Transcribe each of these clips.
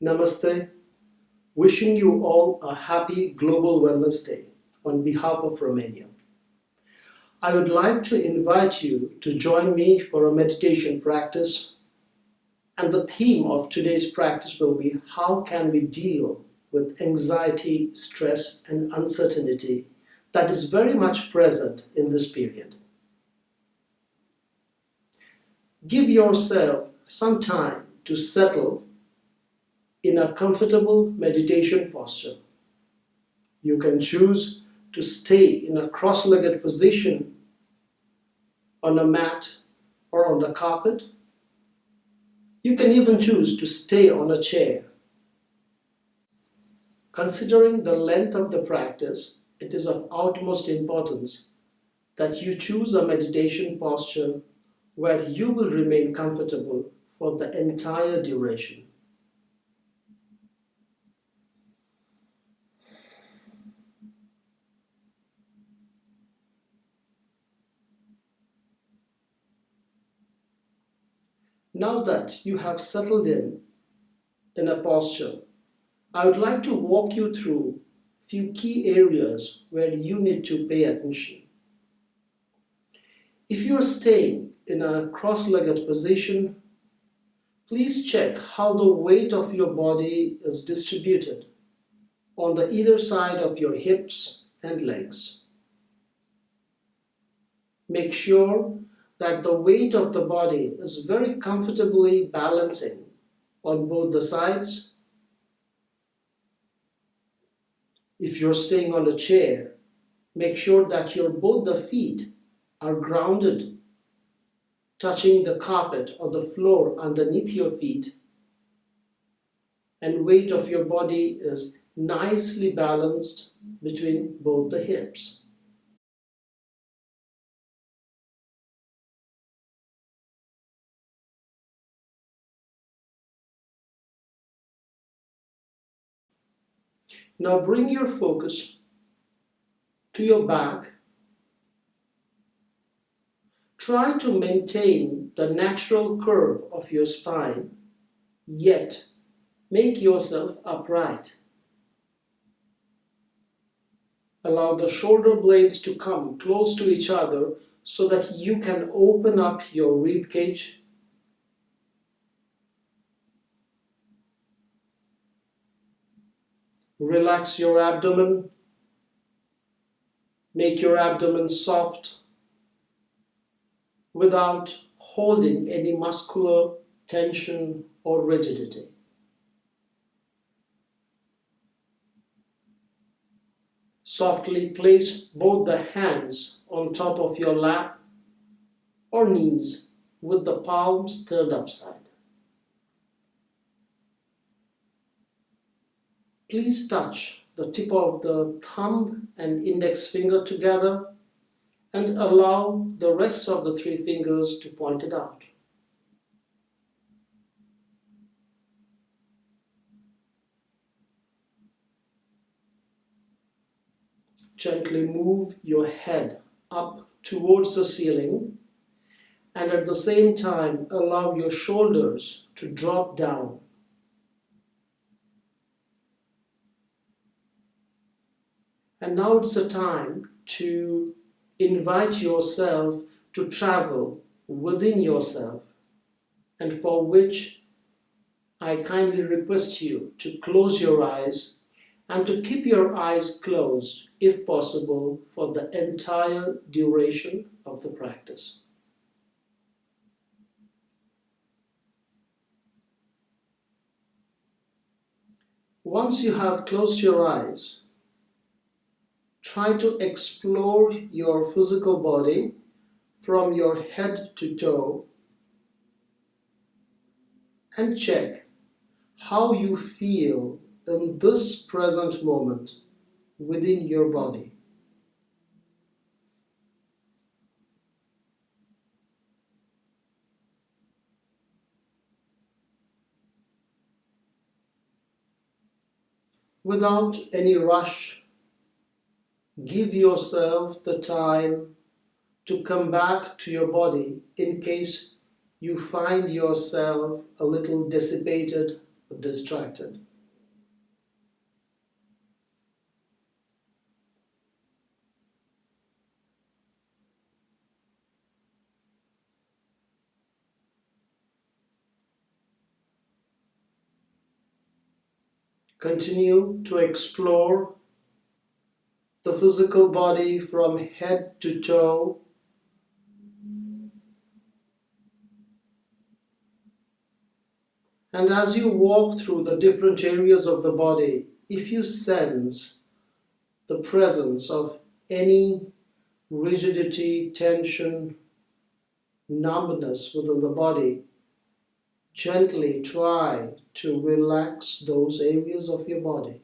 Namaste, wishing you all a happy Global Wellness Day on behalf of Romania. I would like to invite you to join me for a meditation practice, and the theme of today's practice will be how can we deal with anxiety, stress, and uncertainty that is very much present in this period. Give yourself some time to settle in a comfortable meditation posture. You can choose to stay in a cross-legged position on a mat or on the carpet. You can even choose to stay on a chair. Considering the length of the practice, it is of utmost importance that you choose a meditation posture where you will remain comfortable for the entire duration. Now that you have settled in a posture, I would like to walk you through a few key areas where you need to pay attention. If you are staying in a cross-legged position, please check how the weight of your body is distributed on the either side of your hips and legs. Make sure that the weight of the body is very comfortably balancing on both the sides. If you're staying on a chair, make sure that both the feet are grounded, touching the carpet or the floor underneath your feet, and weight of your body is nicely balanced between both the hips. Now bring your focus to your back. Try to maintain the natural curve of your spine, yet make yourself upright. Allow the shoulder blades to come close to each other so that you can open up your ribcage. Relax your abdomen. Make your abdomen soft without holding any muscular tension or rigidity. Softly place both the hands on top of your lap or knees with the palms turned upside. Please touch the tip of the thumb and index finger together and allow the rest of the three fingers to point it out. Gently move your head up towards the ceiling, and at the same time allow your shoulders to drop down. And now it's the time to invite yourself to travel within yourself, and for which I kindly request you to close your eyes and to keep your eyes closed, if possible, for the entire duration of the practice. Once you have closed your eyes, try to explore your physical body from your head to toe and check how you feel in this present moment within your body. Without any rush, give yourself the time to come back to your body in case you find yourself a little dissipated, distracted. Continue to explore the physical body from head to toe. And as you walk through the different areas of the body, if you sense the presence of any rigidity, tension, numbness within the body, gently try to relax those areas of your body.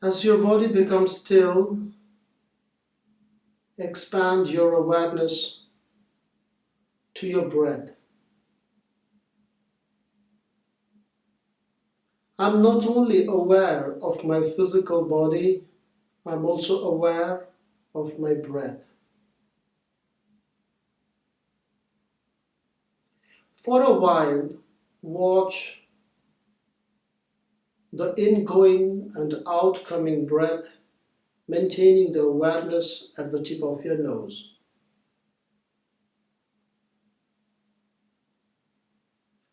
As your body becomes still, expand your awareness to your breath. I'm not only aware of my physical body, I'm also aware of my breath. For a while, watch the ingoing and outgoing breath, maintaining the awareness at the tip of your nose.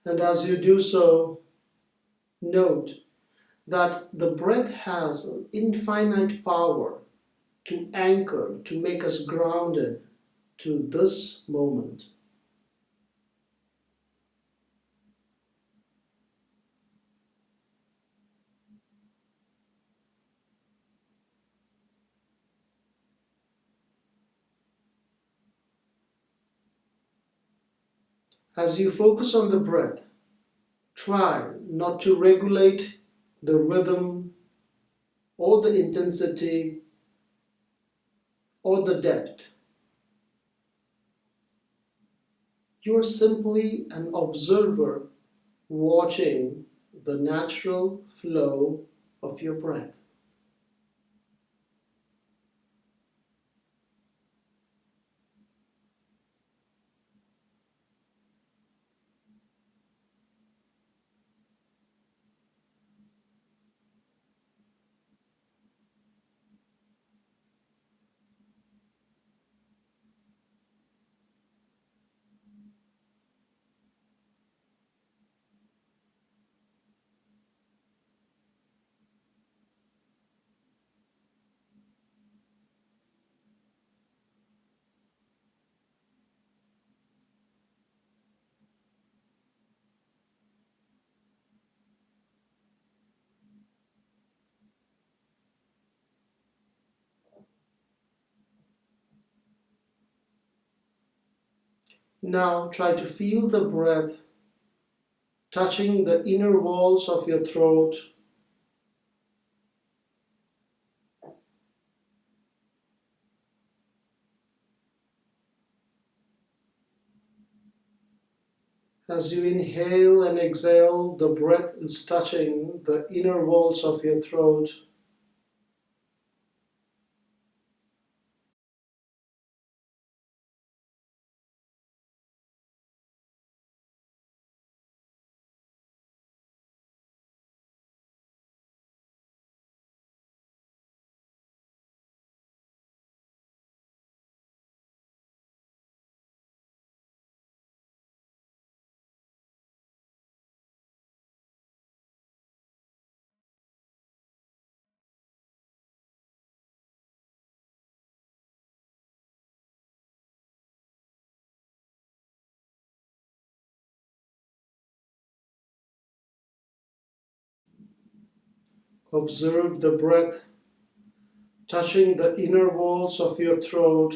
And as you do so, note that the breath has an infinite power to anchor, to make us grounded to this moment. As you focus on the breath, try not to regulate the rhythm or the intensity or the depth. You're simply an observer watching the natural flow of your breath. Now try to feel the breath touching the inner walls of your throat, as you inhale and exhale, the breath is touching the inner walls of your throat. Observe the breath touching the inner walls of your throat.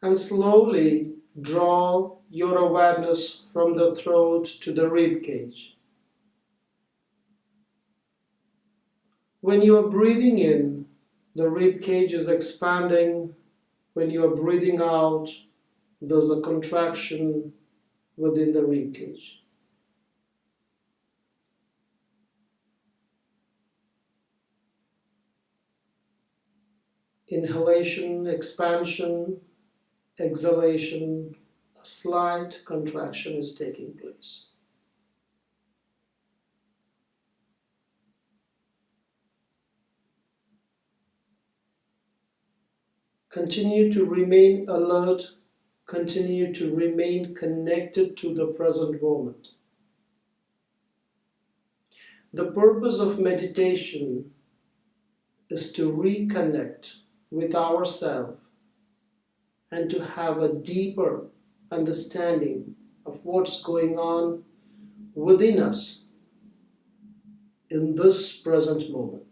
And slowly draw your awareness from the throat to the ribcage. When you are breathing in, the rib cage is expanding. When you are breathing out, there's a contraction within the rib cage. Inhalation, expansion, exhalation, a slight contraction is taking place. Continue to remain alert, continue to remain connected to the present moment. The purpose of meditation is to reconnect with ourselves and to have a deeper understanding of what's going on within us in this present moment.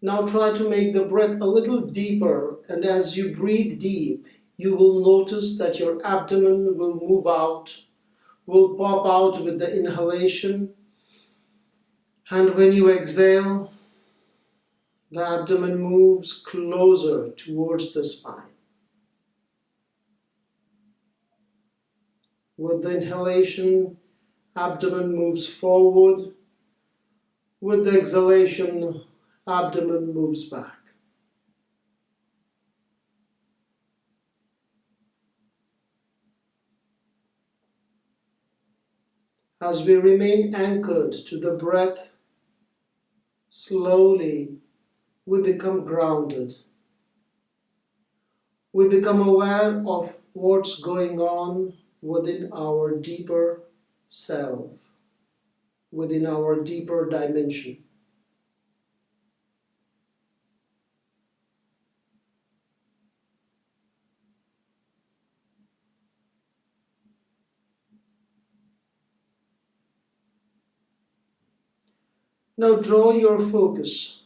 Now try to make the breath a little deeper, and as you breathe deep, you will notice that your abdomen will move out, will pop out with the inhalation, and when you exhale, the abdomen moves closer towards the spine. With the inhalation, abdomen moves forward. With the exhalation, abdomen moves back. As we remain anchored to the breath, slowly we become grounded. We become aware of what's going on within our deeper self, within our deeper dimension. Now draw your focus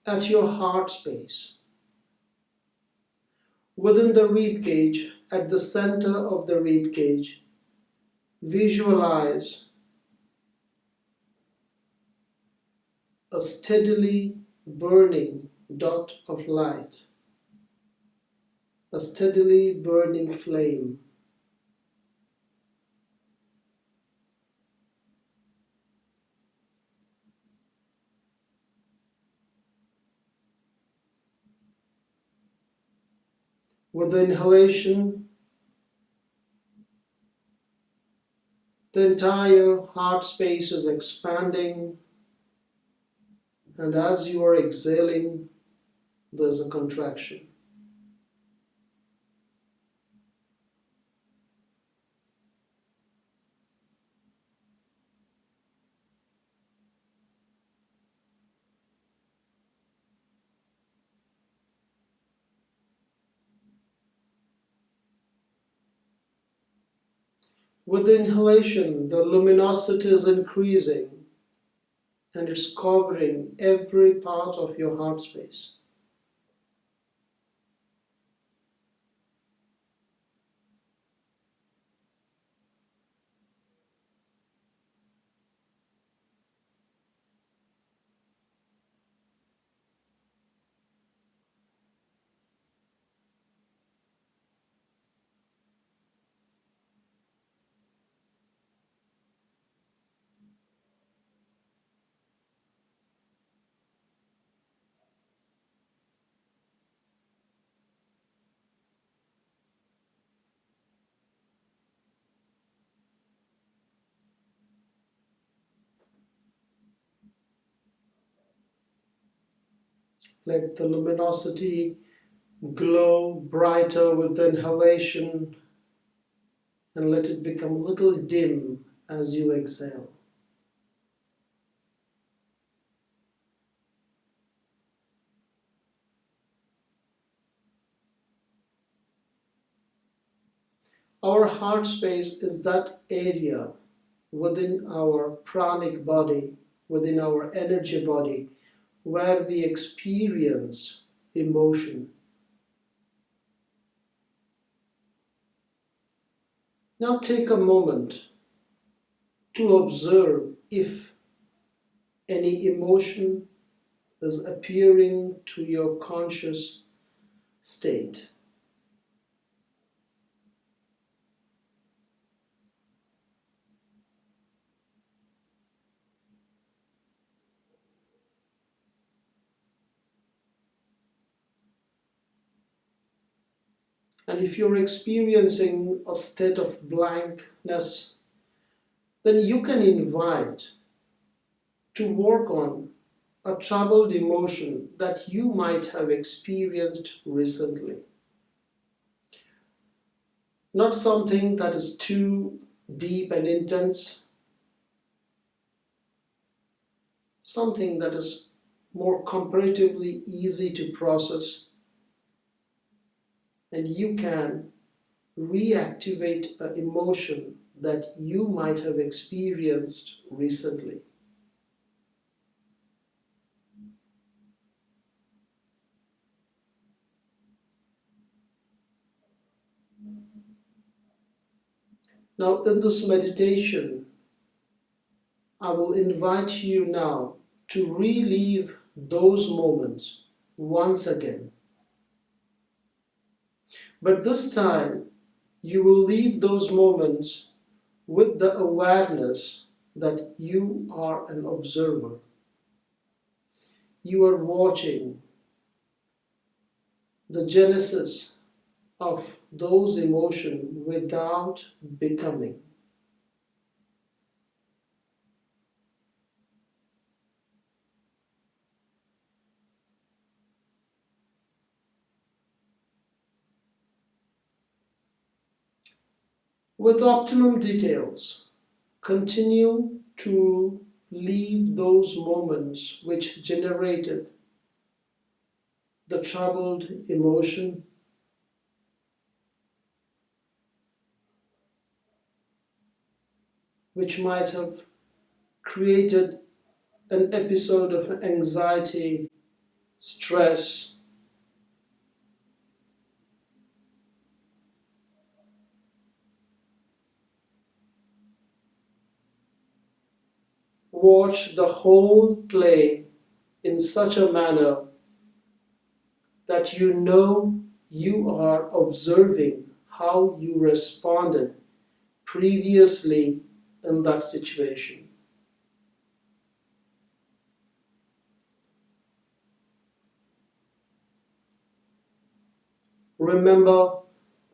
at your heart space. Within the rib cage, at the center of the rib cage, visualize a steadily burning dot of light, a steadily burning flame. With the inhalation, the entire heart space is expanding, and as you are exhaling, there's a contraction. With the inhalation, the luminosity is increasing and it's covering every part of your heart space. Let the luminosity glow brighter with the inhalation and let it become a little dim as you exhale. Our heart space is that area within our pranic body, within our energy body, where we experience emotion. Now take a moment to observe if any emotion is appearing to your conscious state. And if you're experiencing a state of blankness, then you can invite to work on a troubled emotion that you might have experienced recently. Not something that is too deep and intense, something that is more comparatively easy to process, and you can reactivate an emotion that you might have experienced recently. Now, in this meditation, I will invite you now to relive those moments once again. But this time, you will leave those moments with the awareness that you are an observer. You are watching the genesis of those emotions without becoming. With optimum details, continue to leave those moments which generated the troubled emotion, which might have created an episode of anxiety, stress. Watch the whole play in such a manner that you know you are observing how you responded previously in that situation. Remember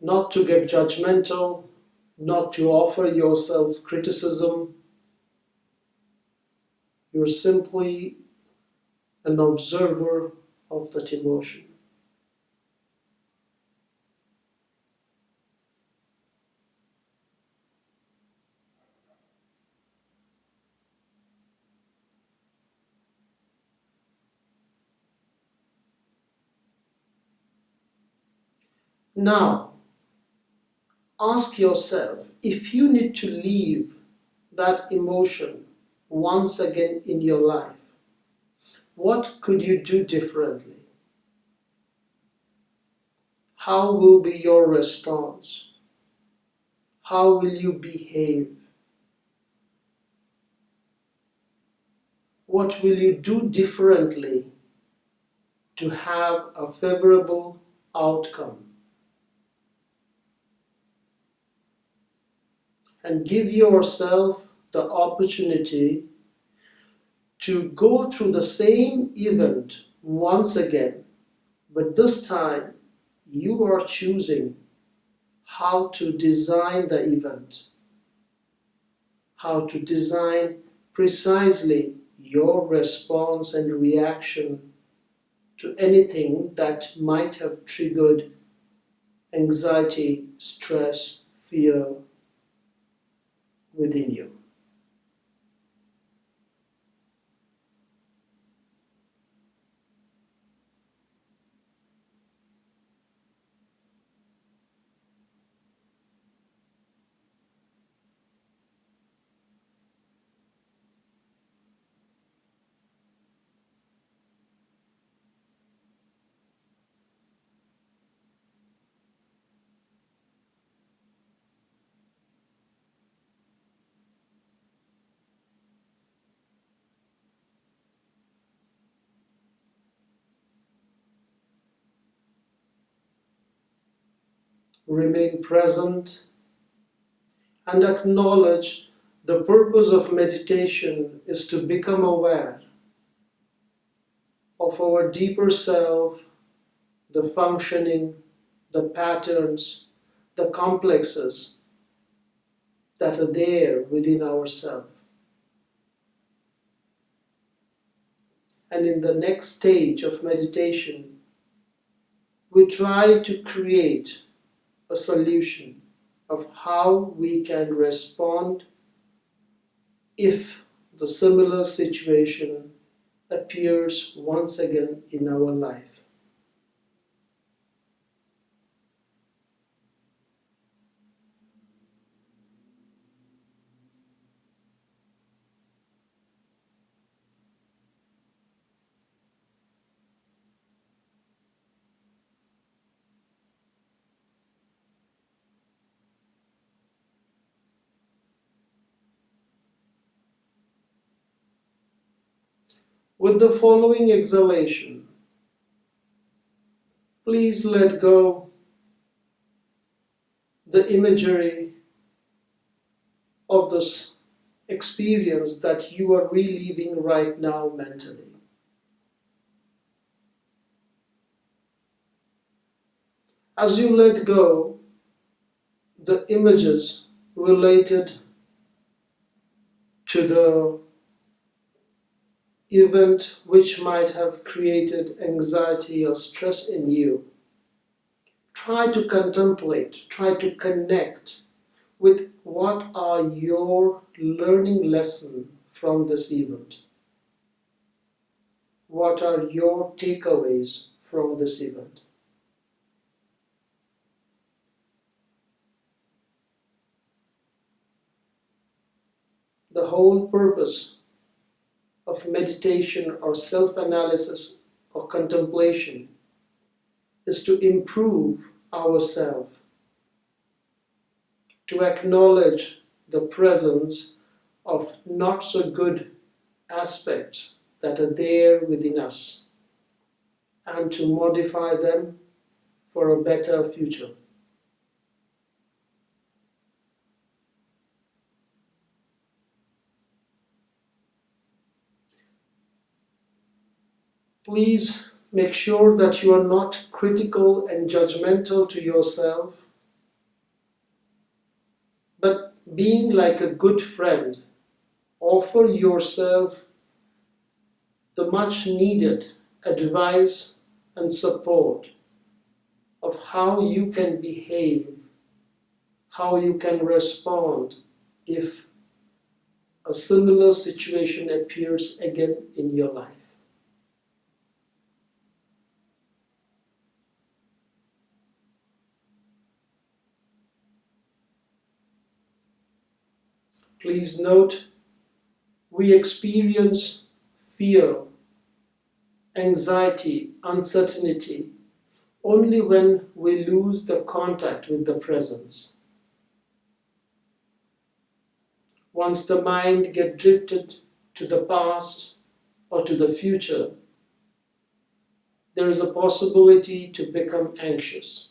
not to get judgmental, not to offer yourself criticism. You're simply an observer of that emotion. Now, ask yourself if you need to leave that emotion once again in your life, what could you do differently? How will be your response? How will you behave? What will you do differently to have a favorable outcome? And give yourself the opportunity to go through the same event once again, but this time you are choosing how to design the event, how to design precisely your response and reaction to anything that might have triggered anxiety, stress, fear within you. remain present, and acknowledge the purpose of meditation is to become aware of our deeper self, the functioning, the patterns, the complexes that are there within ourselves. And in the next stage of meditation, we try to create a solution of how we can respond if the similar situation appears once again in our life. With the following exhalation, please let go the imagery of this experience that you are reliving right now mentally. As you let go the images related to the event which might have created anxiety or stress in you, try to contemplate, try to connect with what are your learning lessons from this event. What are your takeaways from this event? The whole purpose of meditation or self-analysis or contemplation is to improve ourselves, to acknowledge the presence of not so good aspects that are there within us and to modify them for a better future. Please make sure that you are not critical and judgmental to yourself, but being like a good friend, offer yourself the much needed advice and support of how you can behave, how you can respond if a similar situation appears again in your life. Please note, we experience fear, anxiety, uncertainty only when we lose the contact with the presence. Once the mind gets drifted to the past or to the future, there is a possibility to become anxious.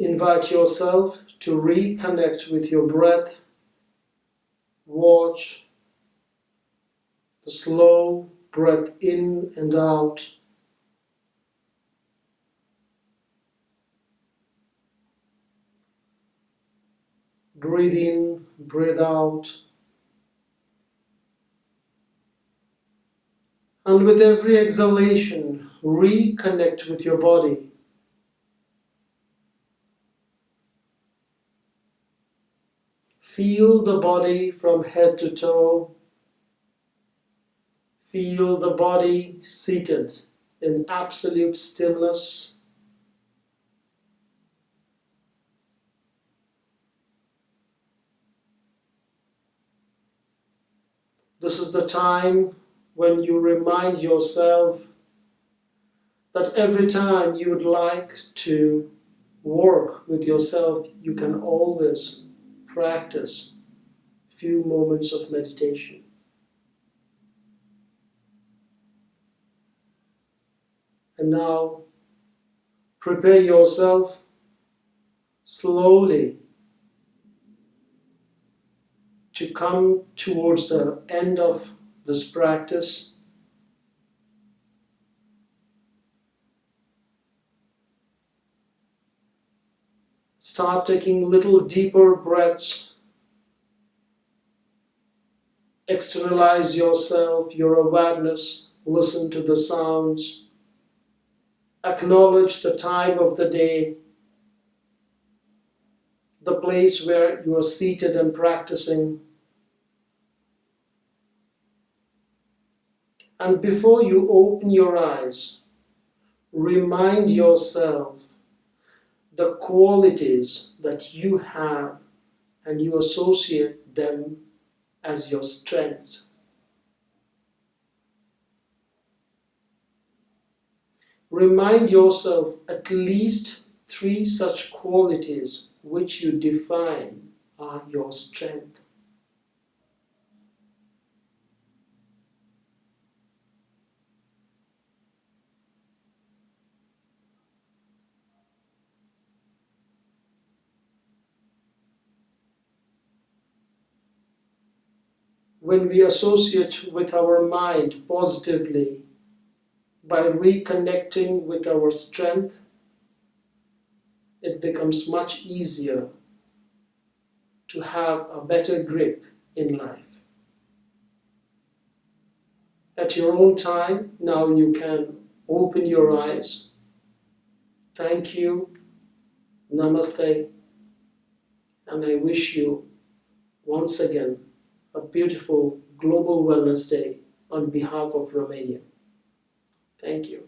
Invite yourself to reconnect with your breath. Watch the slow breath in and out. Breathe in, breathe out. And with every exhalation, reconnect with your body. Feel the body from head to toe. Feel the body seated in absolute stillness. This is the time when you remind yourself that every time you would like to work with yourself, you can always practice few moments of meditation. And now, prepare yourself slowly to come towards the end of this practice. Start taking little deeper breaths. Externalize yourself, your awareness. Listen to the sounds. Acknowledge the time of the day, the place where you are seated and practicing. And before you open your eyes, remind yourself the qualities that you have and you associate them as your strengths. Remind yourself at least 3 such qualities which you define are your strength. When we associate with our mind positively, by reconnecting with our strength, it becomes much easier to have a better grip in life. At your own time, now you can open your eyes. Thank you, Namaste, and I wish you once again a beautiful Global Wellness Day on behalf of Romania. Thank you.